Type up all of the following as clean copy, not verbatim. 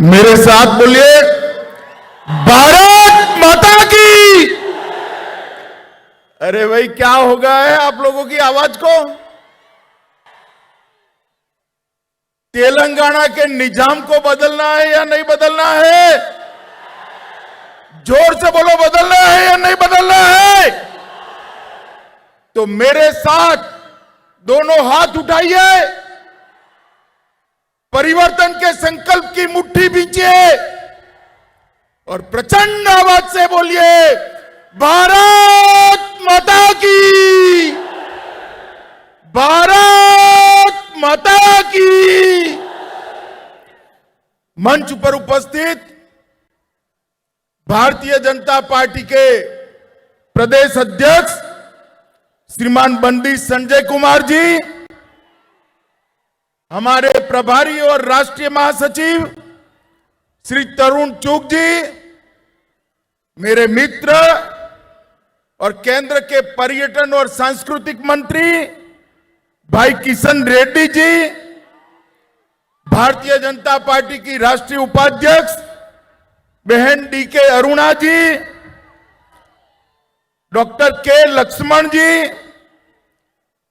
मेरे साथ बोलिए, भारत माता की। अरे भाई, क्या हो गया है आप लोगों की आवाज को? तेलंगाना के निजाम को बदलना है या नहीं बदलना है? जोर से बोलो, बदलना है या नहीं बदलना है? तो मेरे साथ दोनों हाथ उठाइए, परिवर्तन के संकल्प की मुट्ठी बींचिए और प्रचंड आवाज से बोलिए, भारत माता की, भारत माता की। मंच पर उपस्थित भारतीय जनता पार्टी के प्रदेश अध्यक्ष श्रीमान बंडी संजय कुमार जी, हमारे प्रभारी और राष्ट्रीय महासचिव श्री तरुण चुग जी, मेरे मित्र और केंद्र के पर्यटन और सांस्कृतिक मंत्री भाई किशन रेड्डी जी, भारतीय जनता पार्टी की राष्ट्रीय उपाध्यक्ष बहन डीके अरुणा जी, डॉक्टर के लक्ष्मण जी,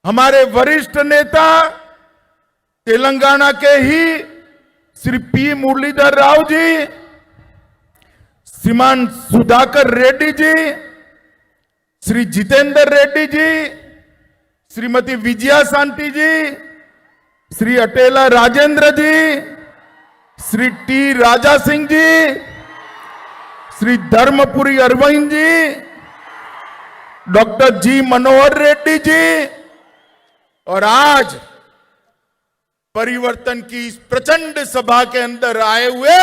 हमारे वरिष्ठ नेता तेलंगाना के ही श्री पी मुरलीधर राव जी, श्रीमान सुधाकर रेड्डी जी, श्री जितेंद्र रेड्डी जी, श्रीमती विजया शांति जी, श्री अटेला राजेंद्र जी, श्री टी राजा सिंह जी, श्री धर्मपुरी अरविंद जी, डॉक्टर जी मनोहर रेड्डी जी, और आज परिवर्तन की इस प्रचंड सभा के अंदर आए हुए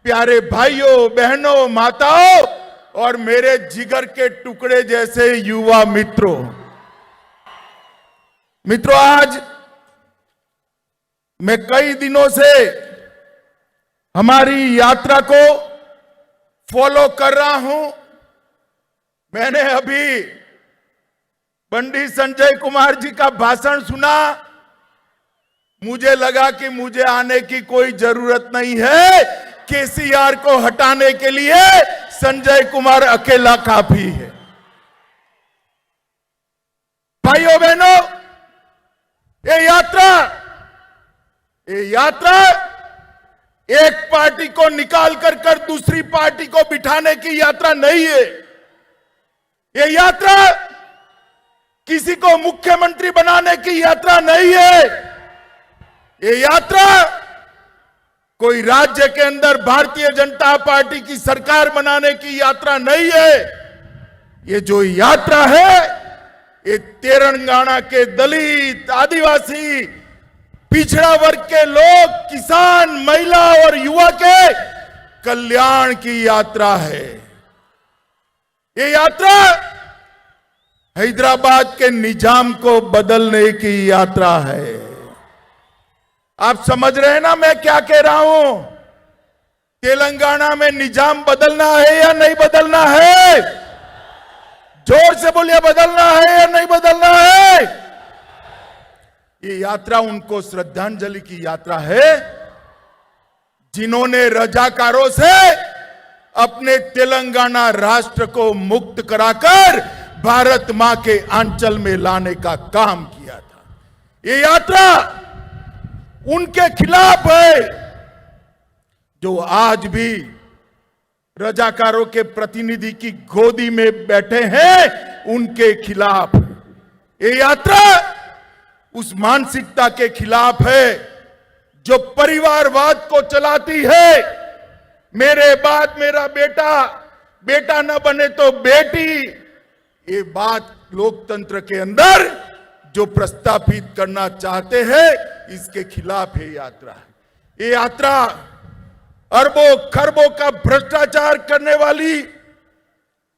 प्यारे भाइयों, बहनों, माताओं और मेरे जिगर के टुकड़े जैसे युवा मित्रों, आज मैं कई दिनों से हमारी यात्रा को फॉलो कर रहा हूं। मैंने अभी बंडी संजय कुमार जी का भाषण सुना, मुझे लगा कि मुझे आने की कोई जरूरत नहीं है, केसीआर को हटाने के लिए संजय कुमार अकेला काफी है। भाइयों बहनों, ये यात्रा एक पार्टी को निकाल कर दूसरी पार्टी को बिठाने की यात्रा नहीं है। ये यात्रा किसी को मुख्यमंत्री बनाने की यात्रा नहीं है। ये यात्रा कोई राज्य के अंदर भारतीय जनता पार्टी की सरकार बनाने की यात्रा नहीं है। ये जो यात्रा है, ये तेलंगाना के दलित, आदिवासी, पिछड़ा वर्ग के लोग, किसान, महिला और युवा के कल्याण की यात्रा है। ये यात्रा हैदराबाद के निजाम को बदलने की यात्रा है। आप समझ रहे हैं ना मैं क्या कह रहा हूं? तेलंगाना में निजाम बदलना है या नहीं बदलना है? जोर से बोलिए, बदलना है या नहीं बदलना है? ये यात्रा उनको श्रद्धांजलि की यात्रा है जिन्होंने रजाकारों से अपने तेलंगाना राष्ट्र को मुक्त कराकर भारत मां के आंचल में लाने का काम किया था। ये यात्रा उनके खिलाफ है जो आज भी रजाकारों के प्रतिनिधि की गोदी में बैठे हैं, उनके खिलाफ। ये यात्रा उस मानसिकता के खिलाफ है जो परिवारवाद को चलाती है। मेरे बाद मेरा बेटा, बेटा न बने तो बेटी, ये बात लोकतंत्र के अंदर जो प्रस्तावित करना चाहते हैं, इसके खिलाफ ये यात्रा है। ये यात्रा अरबों खरबों का भ्रष्टाचार करने वाली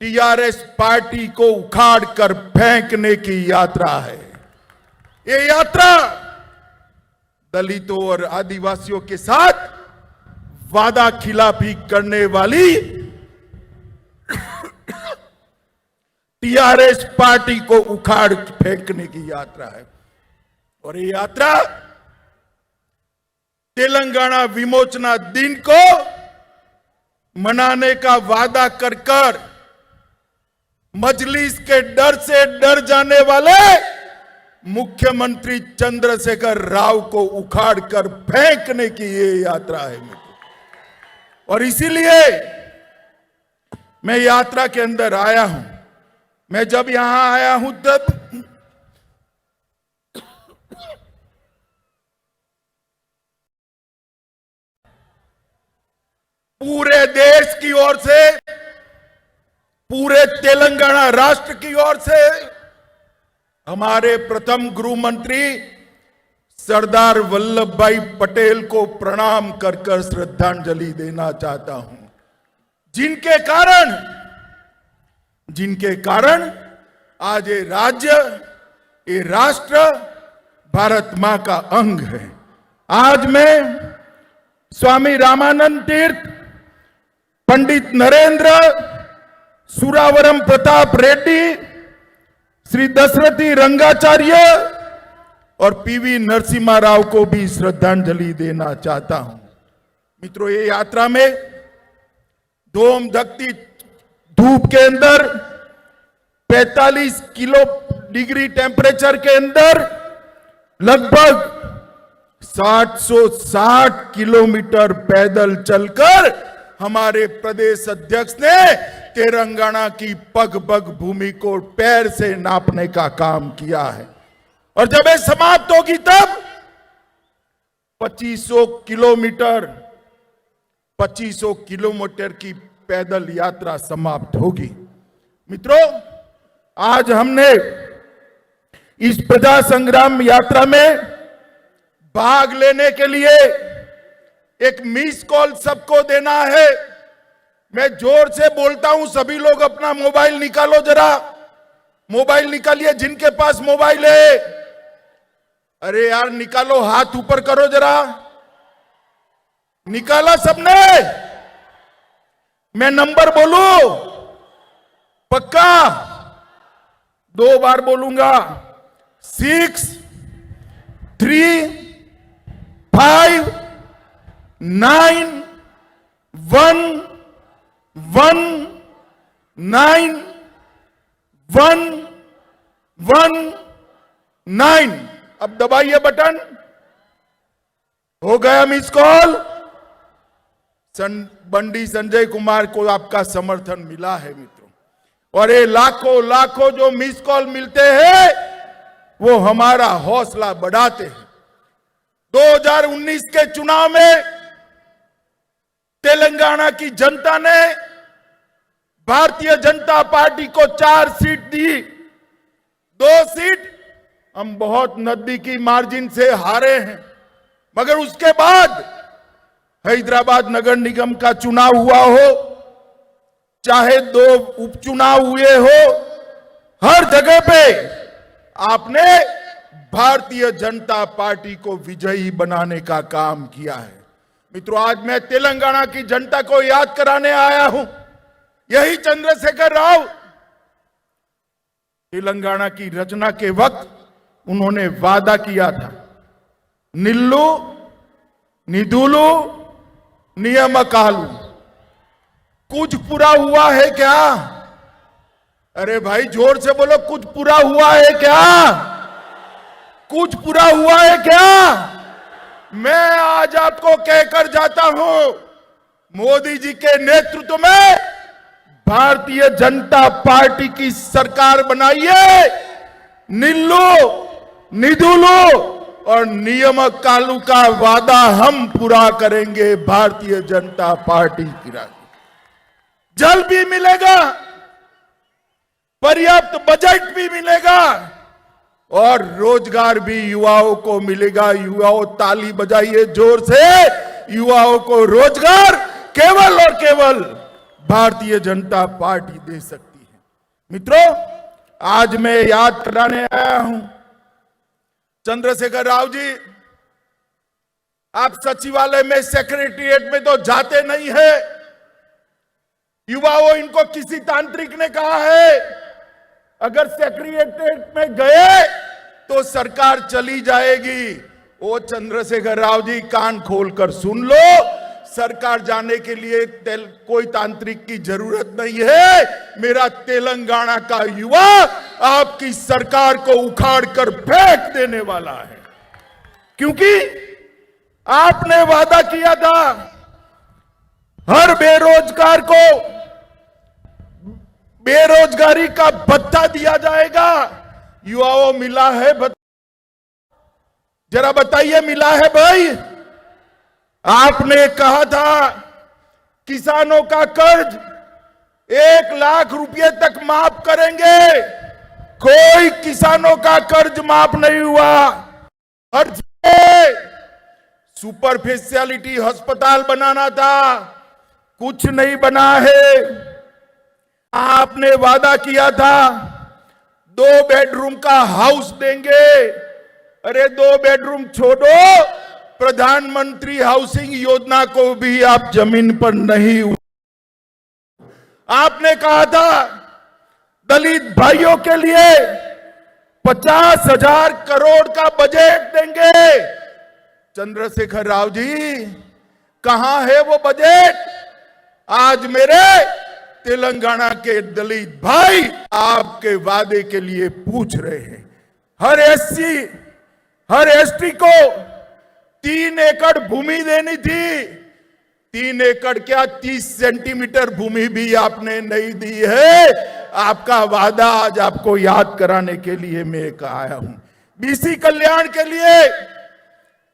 टीआरएस पार्टी को उखाड़ कर फेंकने की यात्रा है। ये यात्रा दलितों और आदिवासियों के साथ वादा खिलाफी करने वाली टीआरएस पार्टी को उखाड़ फेंकने की यात्रा है। और ये यात्रा तेलंगाना विमोचना दिन को मनाने का वादा कर कर मजलिस के डर से डर जाने वाले मुख्यमंत्री चंद्रशेखर राव को उखाड़ कर फेंकने की ये यात्रा है मित्रों। और इसीलिए मैं यात्रा के अंदर आया हूं। मैं जब यहां आया हूं तब पूरे देश की ओर से, पूरे तेलंगाना राष्ट्र की ओर से हमारे प्रथम गृह मंत्री सरदार वल्लभ भाई पटेल को प्रणाम कर कर श्रद्धांजलि देना चाहता हूं, जिनके कारण आज ये राज्य, ये राष्ट्र भारत मां का अंग है। आज मैं स्वामी रामानंद तीर्थ, पंडित नरेंद्र, सुरावरम प्रताप रेड्डी, श्री दशरथी रंगाचार्य और पीवी नरसिम्हा राव को भी श्रद्धांजलि देना चाहता हूं। मित्रों, ये यात्रा में धूम धकती धूप के अंदर 45 डिग्री टेम्परेचर के अंदर लगभग 760 किलोमीटर पैदल चलकर हमारे प्रदेश अध्यक्ष ने तेलंगाना की पग पग भूमि को पैर से नापने का काम किया है। और जब ये समाप्त होगी तब 2500 किलोमीटर की पैदल यात्रा समाप्त होगी। मित्रों, आज हमने इस प्रजा संग्राम यात्रा में भाग लेने के लिए एक मिस कॉल सबको देना है। मैं जोर से बोलता हूं, सभी लोग अपना मोबाइल निकालो, जरा मोबाइल निकालिए जिनके पास मोबाइल है। अरे यार निकालो, हाथ ऊपर करो जरा। निकाला सबने? मैं नंबर बोलूं? पक्का? 2 बार बोलूंगा। 6 3 5 9 1 1 9 1 1 9। अब दबाइए बटन। हो गया मिस कॉल। बंडी संजय कुमार को आपका समर्थन मिला है मित्रों, और ये लाखों जो मिस कॉल मिलते हैं वो हमारा हौसला बढ़ाते हैं। 2019 के चुनाव में तेलंगाना की जनता ने भारतीय जनता पार्टी को 4 सीट दी। 2 सीट हम बहुत नजदीकी मार्जिन से हारे हैं, मगर उसके बाद हैदराबाद नगर निगम का चुनाव हुआ हो, चाहे 2 उपचुनाव हुए हो, हर जगह पे आपने भारतीय जनता पार्टी को विजयी बनाने का काम किया है। मित्रों, आज मैं तेलंगाना की जनता को याद कराने आया हूं। यही चंद्रशेखर राव तेलंगाना की रचना के वक्त उन्होंने वादा किया था, निल्लू निधुलू नियमकालू। कुछ पूरा हुआ है क्या? अरे भाई जोर से बोलो, कुछ पूरा हुआ है क्या? कुछ पूरा हुआ है क्या? मैं आज आपको कहकर जाता हूं, मोदी जी के नेतृत्व में भारतीय जनता पार्टी की सरकार बनाइए। निल्लू निधुलू और नियमकालू का वादा हम पूरा करेंगे भारतीय जनता पार्टी की राज। जल भी मिलेगा, पर्याप्त बजट भी मिलेगा और रोजगार भी युवाओं को मिलेगा। युवाओं ताली बजाइए जोर से। युवाओं को रोजगार केवल और केवल भारतीय जनता पार्टी दे सकती है। मित्रों, आज मैं याद कराने आया हूं, चंद्रशेखर राव जी, आप सचिवालय में, सेक्रेटरिएट में तो जाते नहीं है। युवाओं, इनको किसी तांत्रिक ने कहा है अगर सेक्रेटरिएट में गए तो सरकार चली जाएगी। ओ चंद्रशेखर राव जी, कान खोलकर सुन लो, सरकार जाने के लिए कोई तांत्रिक की जरूरत नहीं है। मेरा तेलंगाना का युवा आपकी सरकार को उखाड़ कर फेंक देने वाला है, क्योंकि आपने वादा किया था हर बेरोजगार को बेरोजगारी का भत्ता दिया जाएगा। युवाओं, मिला है भत्ता? जरा बताइए, मिला है भाई? आपने कहा था किसानों का कर्ज 1 लाख रुपए तक माफ करेंगे, कोई किसानों का कर्ज माफ नहीं हुआ। हर सुपर स्पेशलिटी अस्पताल बनाना था, कुछ नहीं बना है। आपने वादा किया था 2 बेडरूम का हाउस देंगे। अरे 2 बेडरूम छोड़ो, प्रधानमंत्री हाउसिंग योजना को भी आप जमीन पर नहीं। आपने कहा था दलित भाइयों के लिए 50,000 करोड़ का बजट देंगे। चंद्रशेखर राव जी, कहां है वो बजट? आज मेरे तेलंगाना के दलित भाई आपके वादे के लिए पूछ रहे हैं। हर एससी, हर एसटी को 3 एकड़ भूमि देनी थी। 3 एकड़ क्या, 30 सेंटीमीटर भूमि भी आपने नहीं दी है। आपका वादा आज आपको याद कराने के लिए मैं आया हूं। बीसी कल्याण के लिए,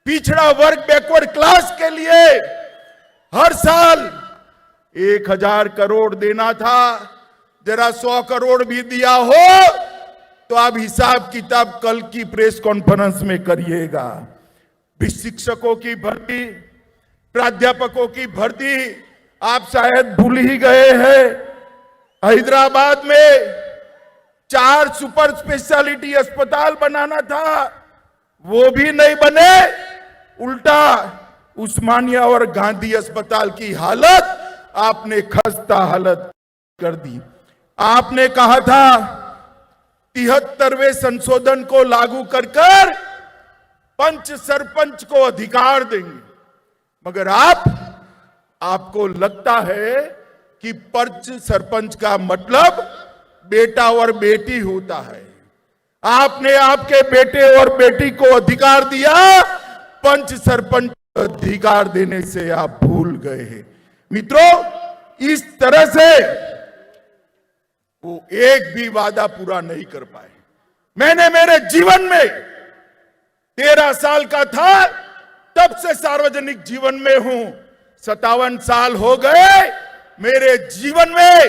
पिछड़ा वर्ग बैकवर्ड क्लास के लिए हर साल 1,000 करोड़ देना था। जरा 100 करोड़ भी दिया हो तो आप हिसाब किताब कल की प्रेस कॉन्फ्रेंस में करिएगा। शिक्षकों की भर्ती, प्राध्यापकों की भर्ती आप शायद भूल ही गए हैं। हैदराबाद में 4 सुपर स्पेशलिटी अस्पताल बनाना था, वो भी नहीं बने। उल्टा उस्मानिया और गांधी अस्पताल की हालत आपने खस्ता हालत कर दी। आपने कहा था 73वें संशोधन को लागू कर पंच सरपंच को अधिकार देंगे, मगर आपको लगता है कि पंच सरपंच का मतलब बेटा और बेटी होता है। आपने आपके बेटे और बेटी को अधिकार दिया, पंच सरपंच अधिकार देने से आप भूल गए हैं। मित्रों, इस तरह से वो एक भी वादा पूरा नहीं कर पाए। मैंने मेरे जीवन में 13 साल का था तब से सार्वजनिक जीवन में हूं, 57 साल हो गए। मेरे जीवन में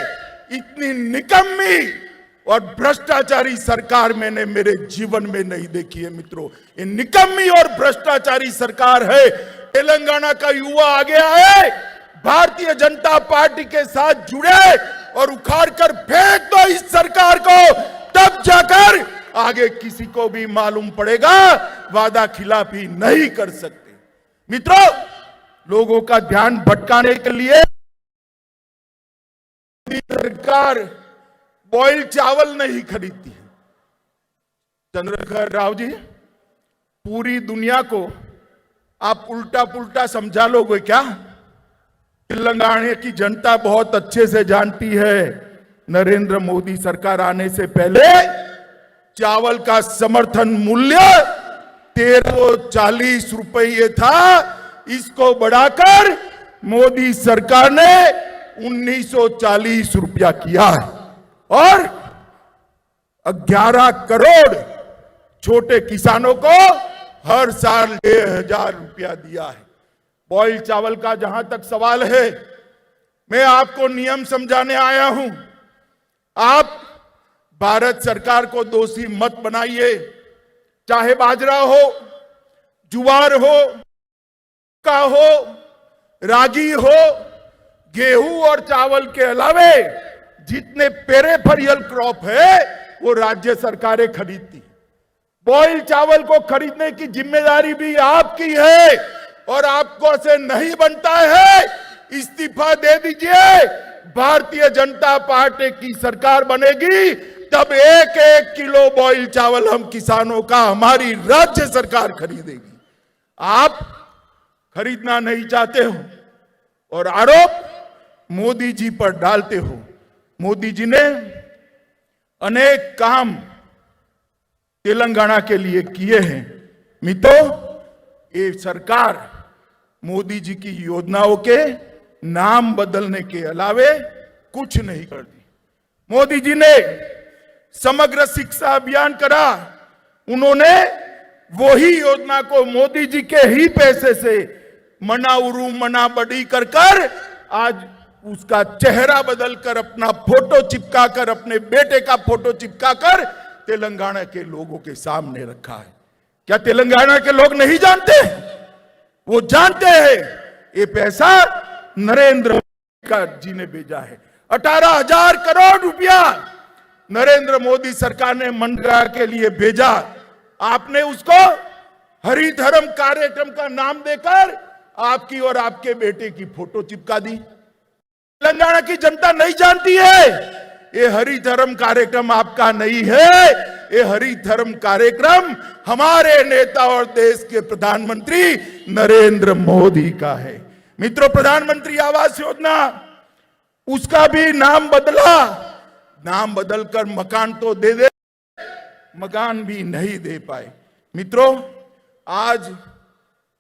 इतनी निकम्मी और भ्रष्टाचारी सरकार मैंने मेरे जीवन में नहीं देखी है। मित्रों, ये निकम्मी और भ्रष्टाचारी सरकार है। तेलंगाना का युवा आगे आए, भारतीय जनता पार्टी के साथ जुड़े और उखाड़ कर फेंक दो इस सरकार को, तब जाकर आगे किसी को भी मालूम पड़ेगा वादा खिलाफी नहीं कर सकते। मित्रों, लोगों का ध्यान भटकाने के लिए सरकार बॉइल्ड चावल नहीं खरीदती है। चंद्रशेखर राव जी, पूरी दुनिया को आप उल्टा पुल्टा समझा लोगे क्या? तेलंगाना की जनता बहुत अच्छे से जानती है, नरेंद्र मोदी सरकार आने से पहले चावल का समर्थन मूल्य 1340 रुपये था। इसको बढ़ाकर मोदी सरकार ने 1940 रुपया किया है और 11 करोड़ छोटे किसानों को हर साल 6,000 रुपया दिया है। बॉइल्ड चावल का जहां तक सवाल है, मैं आपको नियम समझाने आया हूं। आप भारत सरकार को दोषी मत बनाइए। चाहे बाजरा हो, जुवार हो, का हो, रागी हो, गेहूं और चावल के अलावे जितने पेरिफेरल क्रॉप है वो राज्य सरकारें खरीदती। बॉइल्ड चावल को खरीदने की जिम्मेदारी भी आपकी है और आपको से नहीं बनता है। इस्तीफा दे दीजिए। भारतीय जनता पार्टी की सरकार बनेगी तब 1-1 किलो बॉइल्ड चावल हम किसानों का हमारी राज्य सरकार खरीदेगी। आप खरीदना नहीं चाहते हो और आरोप मोदी जी पर डालते हो। मोदी जी ने अनेक काम तेलंगाना के लिए किए हैं। मित्रों, ये सरकार मोदी जी की योजनाओं के नाम बदलने के अलावे कुछ नहीं करती। मोदी जी ने समग्र शिक्षा अभियान करा, उन्होंने वही योजना को मोदी जी के ही पैसे से मना उरू मना बड़ी कर आज उसका चेहरा बदलकर अपना फोटो चिपका कर, अपने बेटे का फोटो चिपका कर तेलंगाना के लोगों के सामने रखा है। क्या तेलंगाना के लोग नहीं जानते? वो जानते हैं। ये पैसा नरेंद्र मोदी जी ने भेजा है। 18,000 करोड़ रुपया नरेंद्र मोदी सरकार ने मनरेगा के लिए भेजा। आपने उसको हरित हरम कार्यक्रम का नाम देकर आपकी और आपके बेटे की फोटो चिपका दी। तेलंगाना की जनता नहीं जानती है ये हरित धर्म कार्यक्रम आपका नहीं है। ये हरित धर्म कार्यक्रम हमारे नेता और देश के प्रधानमंत्री नरेंद्र मोदी का है। मित्रों, प्रधानमंत्री आवास योजना, उसका भी नाम बदला। नाम बदलकर मकान तो दे दे, मकान भी नहीं दे पाए। मित्रों, आज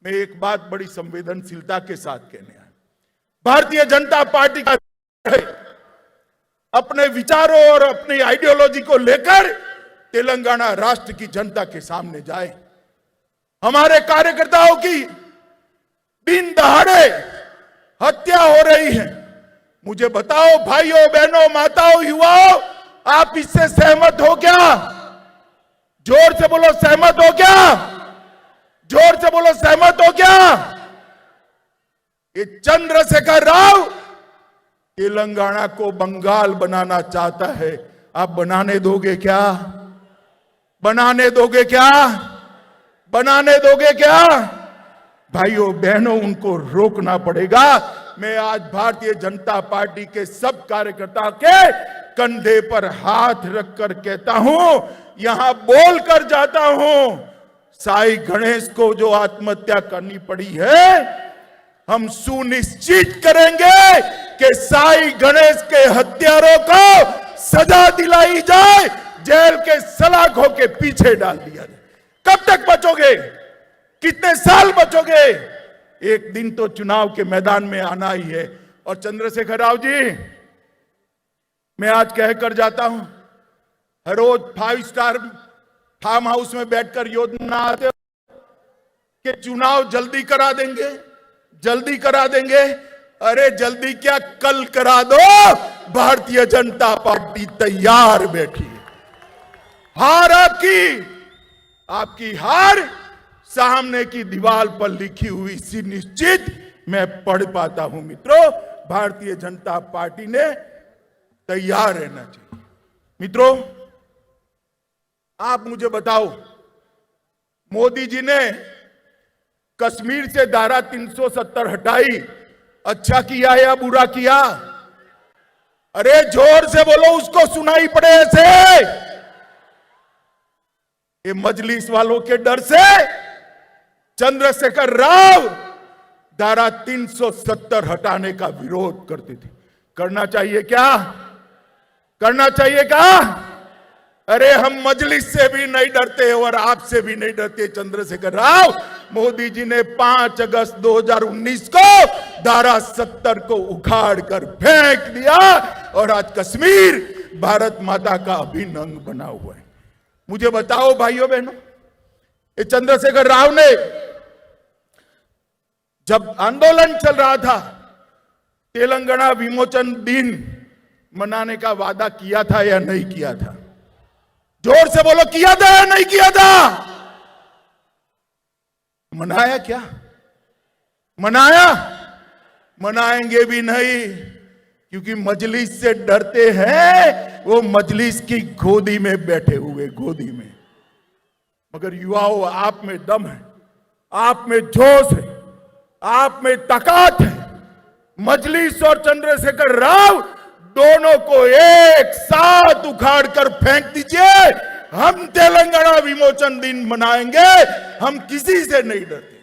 मैं एक बात बड़ी संवेदनशीलता के साथ कहने आया। भारतीय जनता पार्टी का अपने विचारों और अपनी आइडियोलॉजी को लेकर तेलंगाना राष्ट्र की जनता के सामने जाए। हमारे कार्यकर्ताओं की दिन दहाड़े हत्या हो रही है। मुझे बताओ भाइयों, बहनों, माताओं, युवाओं, आप इससे सहमत हो क्या? जोर से बोलो, सहमत हो क्या? जोर से बोलो, सहमत हो क्या? ये चंद्रशेखर राव तेलंगाना को बंगाल बनाना चाहता है। आप बनाने दोगे क्या? बनाने दोगे क्या? बनाने दोगे क्या? भाइयों बहनों, उनको रोकना पड़ेगा। मैं आज भारतीय जनता पार्टी के सब कार्यकर्ता के कंधे पर हाथ रखकर कहता हूं, यहां बोलकर जाता हूं, साई गणेश को जो आत्महत्या करनी पड़ी है, हम सुनिश्चित करेंगे कि साई गणेश के हत्यारों को सजा दिलाई जाए, जेल के सलाखों के पीछे डाल दिया जाए। कब तक बचोगे? कितने साल बचोगे? एक दिन तो चुनाव के मैदान में आना ही है। और चंद्रशेखर राव जी, मैं आज कहकर जाता हूं, हर रोज 5 स्टार फार्म हाउस में बैठकर योजना आते कि चुनाव जल्दी करा देंगे, जल्दी करा देंगे। अरे जल्दी क्या, कल करा दो। भारतीय जनता पार्टी तैयार बैठी है। हार आपकी हार सामने की दीवार पर लिखी हुई सी निश्चित मैं पढ़ पाता हूं। मित्रों, भारतीय जनता पार्टी ने तैयार रहना चाहिए। मित्रों, आप मुझे बताओ, मोदी जी ने कश्मीर से धारा 370 हटाई, अच्छा किया या बुरा किया? अरे जोर से बोलो, उसको सुनाई पड़े ऐसे। ये मजलिस वालों के डर से चंद्रशेखर राव धारा 370 हटाने का विरोध करते थे। करना चाहिए क्या? करना चाहिए क्या? अरे हम मजलिस से भी नहीं डरते और आपसे भी नहीं डरते चंद्रशेखर राव। मोदी जी ने 5 अगस्त 2019 को धारा 70 को उखाड़ कर फेंक दिया और आज कश्मीर भारत माता का अभिन्न अंग बना हुआ है। मुझे बताओ भाइयों बहनों, ये चंद्रशेखर राव ने जब आंदोलन चल रहा था, तेलंगाना विमोचन दिन मनाने का वादा किया था या नहीं किया था? जोर से बोलो, किया था या नहीं किया था? मनाया क्या? मनाया? मनाएंगे भी नहीं, क्योंकि मजलिस से डरते हैं। वो मजलिस की गोदी में बैठे हुए, गोदी में। मगर युवाओं, आप में दम है, आप में जोश है, आप में ताकत है। मजलिस और चंद्रशेखर राव दोनों को एक साथ उखाड़ कर फेंक दीजिए। हम तेलंगाना विमोचन दिन मनाएंगे, हम किसी से नहीं डरते।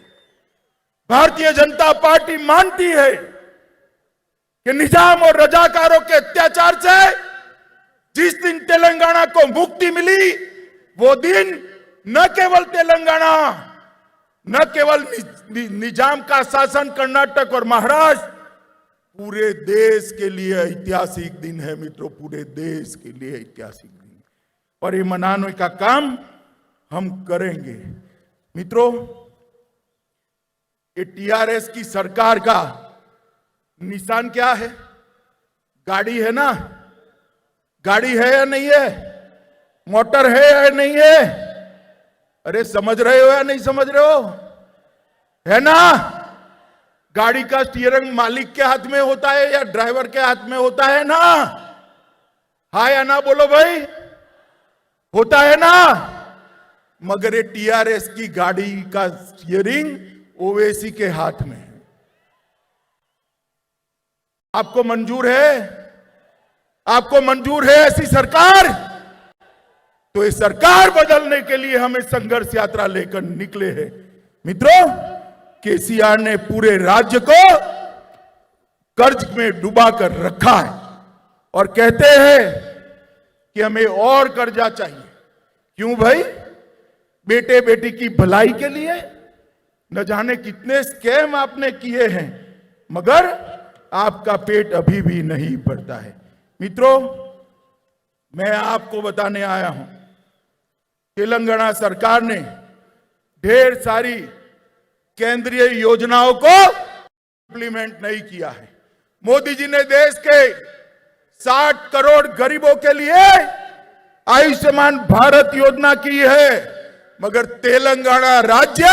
भारतीय जनता पार्टी मानती है कि निजाम और रजाकारों के अत्याचार से जिस दिन तेलंगाना को मुक्ति मिली, वो दिन न केवल तेलंगाना, न केवल निजाम का शासन कर्नाटक और महाराष्ट्र, पूरे देश के लिए ऐतिहासिक दिन है मित्रों, पूरे देश के लिए ऐतिहासिक दिन। और ये मनाने का काम हम करेंगे मित्रों। ये टीआरएस की सरकार का निशान क्या है? गाड़ी है ना? गाड़ी है या नहीं है? मोटर है या नहीं है? अरे समझ रहे हो या नहीं समझ रहे हो? है ना? गाड़ी का स्टीयरिंग मालिक के हाथ में होता है या ड्राइवर के हाथ में होता है ना? हाँ या ना बोलो भाई, होता है ना? मगर ये टीआरएस की गाड़ी का स्टीयरिंग ओवैसी के हाथ में है। आपको मंजूर है? आपको मंजूर है ऐसी सरकार? तो ये सरकार बदलने के लिए हमें संघर्ष यात्रा लेकर निकले हैं मित्रों। केसीआर ने पूरे राज्य को कर्ज में डुबा कर रखा है और कहते हैं कि हमें और कर्जा चाहिए। क्यों भाई? बेटे बेटी की भलाई के लिए। न जाने कितने स्कैम आपने किए हैं, मगर आपका पेट अभी भी नहीं भरता है। मित्रों, मैं आपको बताने आया हूं, तेलंगाना सरकार ने ढेर सारी केंद्रीय योजनाओं को इंप्लीमेंट नहीं किया है। मोदी जी ने देश के 60 करोड़ गरीबों के लिए आयुष्मान भारत योजना की है, मगर तेलंगाना राज्य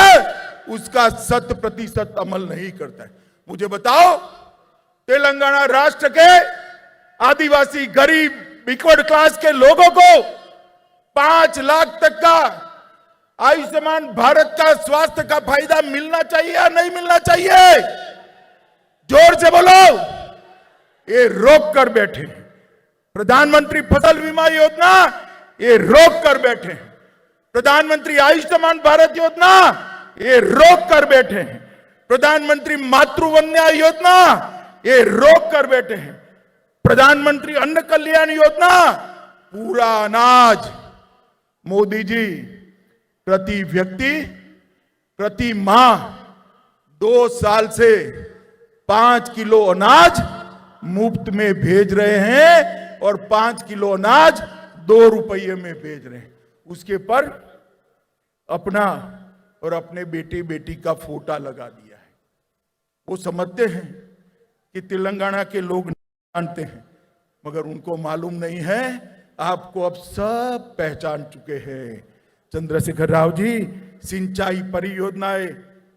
उसका 100% अमल नहीं करता है। मुझे बताओ, तेलंगाना राष्ट्र के आदिवासी गरीब बैकवर्ड क्लास के लोगों को 5 लाख तक का आयुष्मान भारत का स्वास्थ्य का फायदा मिलना चाहिए या नहीं मिलना चाहिए? जोर से बोलो। ये रोक कर बैठे प्रधानमंत्री फसल बीमा योजना, ये रोक कर बैठे प्रधानमंत्री आयुष्मान भारत योजना, ये रोक कर बैठे हैं प्रधानमंत्री मातृवंदना योजना, ये रोक कर बैठे हैं प्रधानमंत्री अन्न कल्याण योजना। पूरा अनाज मोदी जी प्रति व्यक्ति प्रति माह 2 साल से 5 किलो अनाज मुफ्त में भेज रहे हैं और 5 किलो अनाज 2 रुपये में भेज रहे हैं। उसके पर अपना और अपने बेटे बेटी का फोटा लगा दिया है। वो समझते हैं कि तेलंगाना के लोग जानते हैं, मगर उनको मालूम नहीं है। आपको अब सब पहचान चुके हैं। चंद्रशेखर राव जी सिंचाई परियोजनाएं,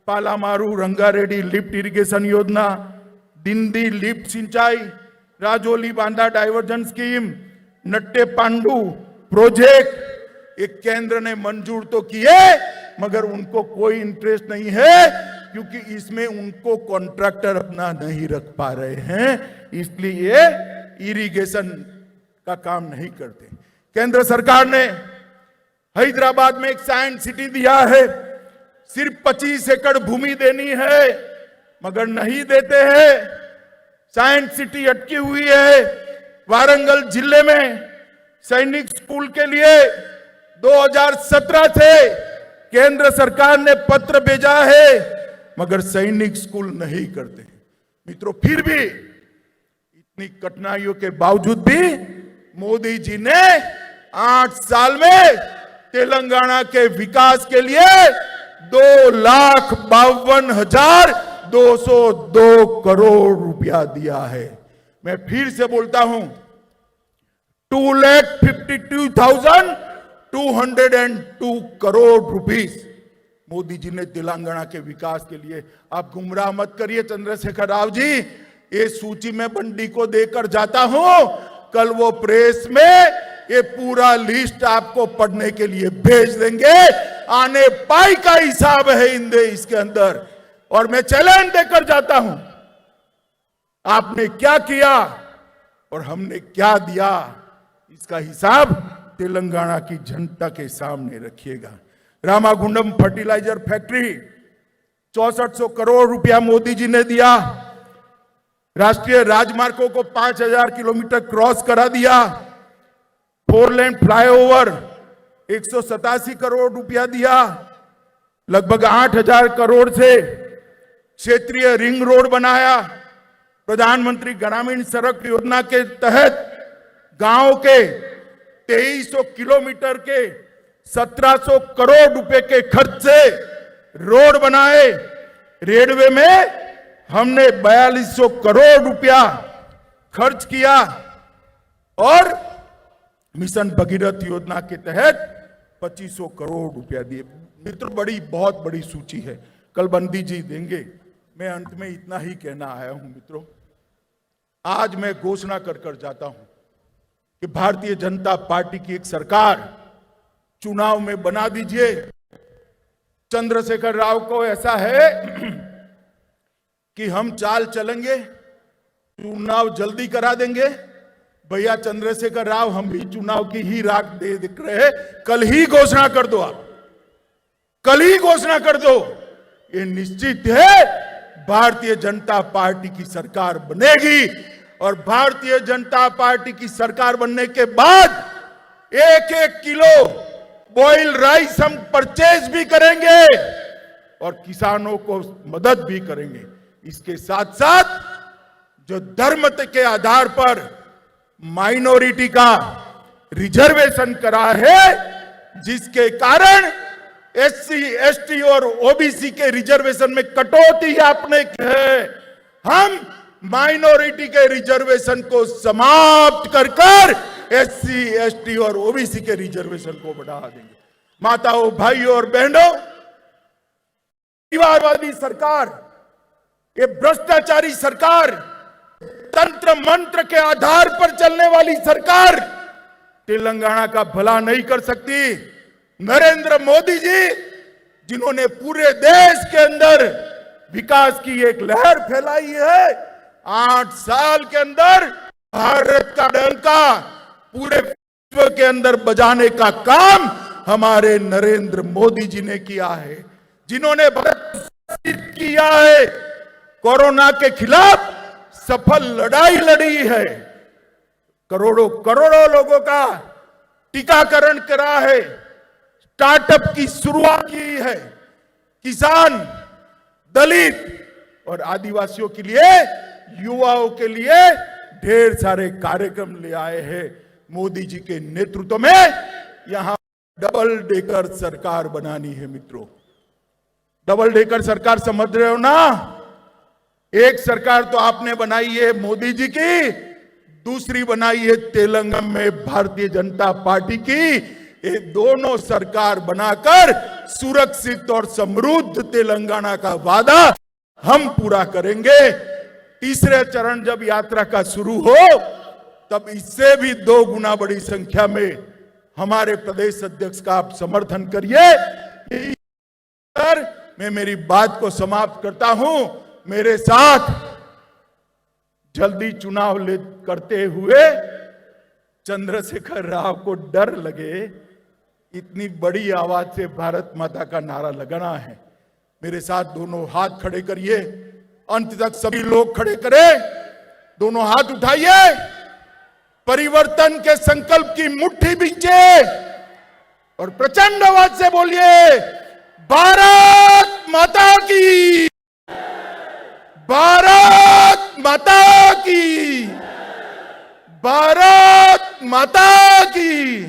पालामारू रंगारेड्डी लिफ्ट इरिगेशन योजना, दिंदी लिफ्ट सिंचाई, Rajoli Banda diversion scheme, Nettempadu project, एक केंद्र ने मंजूर तो किए, मगर उनको कोई इंटरेस्ट नहीं है, क्योंकि इसमें उनको कॉन्ट्रैक्टर अपना नहीं रख पा रहे हैं, इसलिए इरिगेशन का काम नहीं करते। केंद्र सरकार ने हैदराबाद में एक साइंस सिटी दिया है, सिर्फ 25 एकड़ भूमि देनी है, मगर नहीं देते हैं। साइंस सिटी अटकी हुई है। वारंगल जिले में सैनिक स्कूल के लिए 2017 से केंद्र सरकार ने पत्र भेजा है, मगर सैनिक स्कूल नहीं करते। मित्रों, फिर भी इतनी कठिनाइयों के बावजूद भी मोदी जी ने 8 साल में तेलंगाना के विकास के लिए 2,52,202 करोड़ रुपया दिया है। मैं फिर से बोलता हूं, 2,52,202 करोड़ रुपीस मोदी जी ने तेलंगाना के विकास के लिए। आप गुमराह मत करिए चंद्रशेखर राव जी, ये सूची में बंडी को देकर जाता हूं, कल वो प्रेस में ये पूरा लिस्ट आपको पढ़ने के लिए भेज देंगे। आने पाई का हिसाब है इसके अंदर, और मैं चैलेंज देकर जाता हूं, आपने क्या किया और हमने क्या दिया, इसका हिसाब तेलंगाना की जनता के सामने रखिएगा। रामागुंडम फर्टिलाइजर फैक्ट्री 6400 करोड़ रुपया मोदी जी ने दिया। राष्ट्रीय राजमार्गों को 5000 किलोमीटर क्रॉस करा दिया। 4 लेन फ्लाईओवर 187 करोड़ रुपया दिया। लगभग 8000 करोड़ से क्षेत्रीय रिंग रोड बनाया। प्रधानमंत्री ग्रामीण सड़क योजना के तहत गांव के 2300 किलोमीटर के 1700 करोड़ रुपए के खर्च से रोड बनाए। रेलवे में हमने 4200 करोड़ रुपया खर्च किया और मिशन भगीरथ योजना के तहत 2500 करोड़ रुपया दिए। मित्र, बहुत बड़ी सूची है, कल बंदी जी देंगे। मैं अंत में इतना ही कहना आया हूं मित्रों, आज मैं घोषणा कर जाता हूं कि भारतीय जनता पार्टी की एक सरकार चुनाव में बना दीजिए। चंद्रशेखर राव को ऐसा है कि हम चाल चलेंगे, चुनाव जल्दी करा देंगे। भैया चंद्रशेखर राव, हम भी चुनाव की ही राख दे दिख रहे हैं, कल ही घोषणा कर दो। आप कल ही घोषणा कर दो। ये निश्चित है भारतीय जनता पार्टी की सरकार बनेगी और भारतीय जनता पार्टी की सरकार बनने के बाद 1-1 किलो बॉइल्ड राइस हम परचेज भी करेंगे और किसानों को मदद भी करेंगे। इसके साथ साथ जो धर्म के आधार पर माइनॉरिटी का रिजर्वेशन करा है, जिसके कारण एससी, एसटी और ओबीसी के रिजर्वेशन में कटौती आपने की है, हम माइनॉरिटी के रिजर्वेशन को समाप्त कर एससी, एसटी और ओबीसी के रिजर्वेशन को बढ़ा देंगे। माताओं, भाइयों और बहनों, परिवारवादी सरकार, ये भ्रष्टाचारी सरकार, तंत्र मंत्र के आधार पर चलने वाली सरकार तेलंगाना का भला नहीं कर सकती। नरेंद्र मोदी जी, जिन्होंने पूरे देश के अंदर विकास की एक लहर फैलाई है, 8 साल के अंदर भारत का डंका पूरे विश्व के अंदर बजाने का काम हमारे नरेंद्र मोदी जी ने किया है। जिन्होंने भारत किया है, कोरोना के खिलाफ सफल लड़ाई लड़ी है, करोड़ों करोड़ों लोगों का टीकाकरण करा है, स्टार्टअप की शुरुआत की है, किसान, दलित और आदिवासियों के लिए, युवाओं के लिए ढेर सारे कार्यक्रम ले आए हैं। मोदी जी के नेतृत्व में यहां डबल डेकर सरकार बनानी है। मित्रों, डबल डेकर सरकार समझ रहे हो ना? एक सरकार तो आपने बनाई है मोदी जी की, दूसरी बनाई है तेलंगाना में भारतीय जनता पार्टी की। ये दोनों सरकार बनाकर सुरक्षित और समृद्ध तेलंगाना का वादा हम पूरा करेंगे। तीसरे चरण जब यात्रा का शुरू हो, तब इससे भी 2 गुना बड़ी संख्या में हमारे प्रदेश अध्यक्ष का आप समर्थन करिए। मैं मेरी बात को समाप्त करता हूं। मेरे साथ जल्दी चुनाव करते हुए चंद्रशेखर राव को डर लगे, इतनी बड़ी आवाज से भारत माता का नारा लगाना है। मेरे साथ दोनों हाथ खड़े करिए, अंत तक सभी लोग खड़े करें, दोनों हाथ उठाइए, परिवर्तन के संकल्प की मुट्ठी बींचे और प्रचंड आवाज से बोलिए, भारत माता की, भारत माता की, भारत माता की,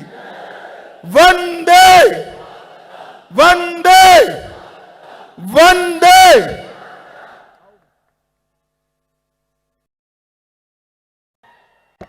वंदे वंदे।